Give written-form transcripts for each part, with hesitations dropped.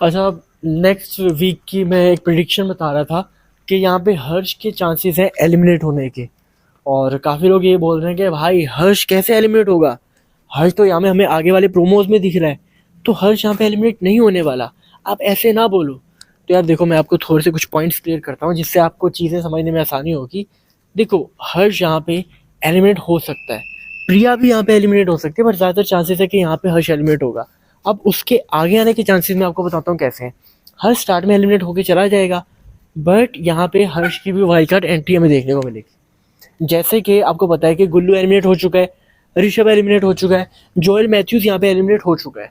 अच्छा, next week की मैं एक प्रिडिक्शन बता रहा था कि यहाँ पे हर्ष के चांसेस हैं एलिमिनेट होने के। और काफ़ी लोग ये बोल रहे हैं कि भाई हर्ष कैसे एलिमिनेट होगा, हर्ष तो यहाँ में हमें आगे वाले प्रोमोज में दिख रहा है, तो हर्ष यहाँ पे एलिमिनेट नहीं होने वाला। आप ऐसे ना बोलो। तो यार देखो, मैं आपको थोड़े से कुछ पॉइंट्स क्लियर करता हूँ जिससे आपको चीज़ें समझने में आसानी होगी। देखो, हर्ष यहाँ पे एलिमिनेट हो सकता है, प्रिया भी यहाँ पे एलिमिनेट हो सकती है, पर ज़्यादातर चांसेस है कि यहाँ पे हर्ष एलिमिनेट होगा। अब उसके आगे आने के चांसेस मैं आपको बताता हूँ कैसे हैं। हर्ष स्टार्ट में एलिमिनेट होकर चला जाएगा, बट यहाँ पे हर्ष की भी वाइल्ड कार्ड एंट्री हमें देखने को मिलेगी। जैसे कि आपको पता है कि गुल्लू एलिमिनेट हो चुका है, ऋषभ एलिमिनेट हो चुका है, जोएल मैथ्यूज यहाँ पे एलिमिनेट हो चुका है,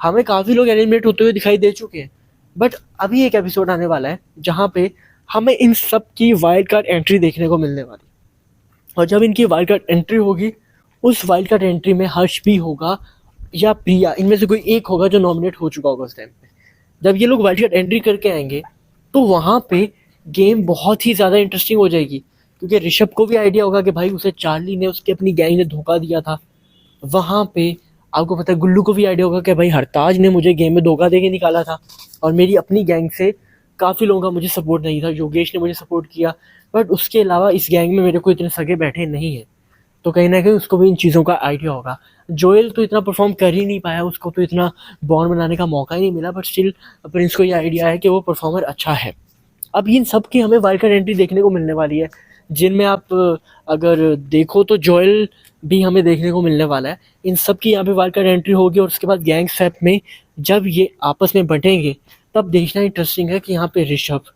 हमें काफ़ी लोग एलिमिनेट होते हुए दिखाई दे चुके हैं। बट अभी एक एपिसोड आने वाला है जहाँ पे हमें इन सब की वाइल्ड कार्ड एंट्री देखने को मिलने वाली है। और जब इनकी वाइल्ड कार्ड एंट्री होगी, उस वाइल्ड कार्ड एंट्री में हर्ष भी होगा या प्रिया, इनमें से कोई एक होगा जो नॉमिनेट हो चुका होगा उस टाइम पे। जब ये लोग वाइल्ड कार्ड एंट्री करके आएंगे तो वहाँ पे गेम बहुत ही ज़्यादा इंटरेस्टिंग हो जाएगी, क्योंकि ऋषभ को भी आइडिया होगा कि भाई उसे चार्ली ने, उसकी अपनी गैंग ने धोखा दिया था। वहाँ पे आपको पता है गुल्लू को भी आइडिया होगा कि भाई हरताज ने मुझे गेम में धोखा देके निकाला था और मेरी अपनी गैंग से काफ़ी लोगों का मुझे सपोर्ट नहीं था, योगेश ने मुझे सपोर्ट किया, बट उसके अलावा इस गैंग में मेरे को इतने सगे बैठे नहीं है। तो कहीं ना कहीं उसको भी इन चीज़ों का आइडिया होगा। जोएल तो इतना परफॉर्म कर ही नहीं पाया, उसको तो इतना बॉन्ड बनाने का मौका ही नहीं मिला, बट स्टिल प्रिंस को ये आइडिया है कि वो परफॉर्मर अच्छा है। अब इन सब की हमें वाइल्ड कार्ड एंट्री देखने को मिलने वाली है, जिनमें आप अगर देखो तो जोएल भी हमें देखने को मिलने वाला है। इन सब की यहाँ पे वाइल्ड कार्ड एंट्री होगी और उसके बाद गैंग स्वैप में जब ये आपस में बंटेंगे तब देखना इंटरेस्टिंग है कि यहाँ पे ऋषभ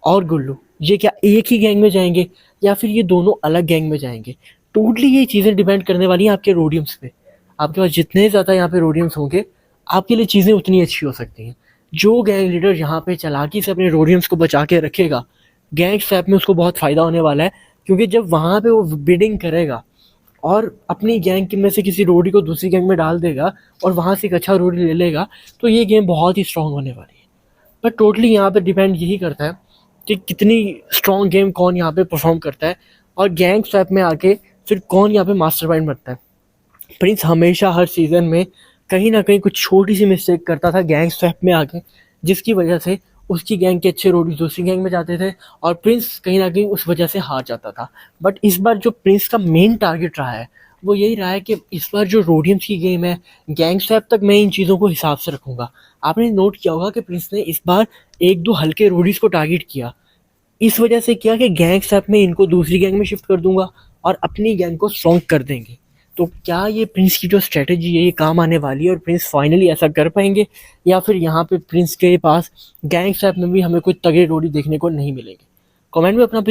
और गुल्लू ये क्या एक ही गैंग में जाएंगे या फिर ये दोनों अलग गैंग में जाएंगे। टोटली ये चीज़ें डिपेंड करने वाली हैं आपके रोडियम्स पे। आपके पास जितने ज़्यादा यहाँ पे रोडियम्स होंगे, आपके लिए चीज़ें उतनी अच्छी हो सकती हैं। जो गैंग लीडर यहाँ पे चालाकी से अपने रोडियम्स को बचा के रखेगा, गैंग स्वैप में उसको बहुत फ़ायदा होने वाला है, क्योंकि जब वहाँ पे वो बिडिंग करेगा और अपनी गैंग में से किसी रोडी को दूसरी गैंग में डाल देगा और वहाँ से एक अच्छा रोडी ले लेगा, तो ये गेम बहुत ही स्ट्रांग होने वाली है। पर टोटली यहाँ पे डिपेंड यही करता है कि कितनी स्ट्रॉन्ग गेम कौन यहाँ पे परफॉर्म करता है और गैंग स्वैप में आके फिर कौन यहाँ पे मास्टरमाइंड बनता है। प्रिंस हमेशा हर सीज़न में कहीं ना कहीं कुछ छोटी सी मिस्टेक करता था गैंग स्वैप में आके, जिसकी वजह से उसकी गैंग के अच्छे रोडी दूसरी गैंग में जाते थे और प्रिंस कहीं ना कहीं उस वजह से हार जाता था। बट इस बार जो प्रिंस का मेन टारगेट रहा है वो यही रहा है कि इस बार जो रोडियम्स की गेम है, गैंग स्वैप तक मैं इन चीज़ों को हिसाब से रखूँगा। आपने नोट किया होगा कि प्रिंस ने इस बार एक दो हल्के रोडीज को टारगेट किया, इस वजह से किया कि गैंग स्वैप में इनको दूसरी गैंग में शिफ्ट कर दूंगा और अपनी गैंग को स्ट्रॉन्ग कर देंगे। तो क्या ये प्रिंस की जो स्ट्रेटजी है ये काम आने वाली है और प्रिंस फाइनली ऐसा कर पाएंगे, या फिर यहाँ पे प्रिंस के पास गैंग स्वैप में भी हमें कोई तगड़े रोडी देखने को नहीं मिलेंगे। कमेंट में अपना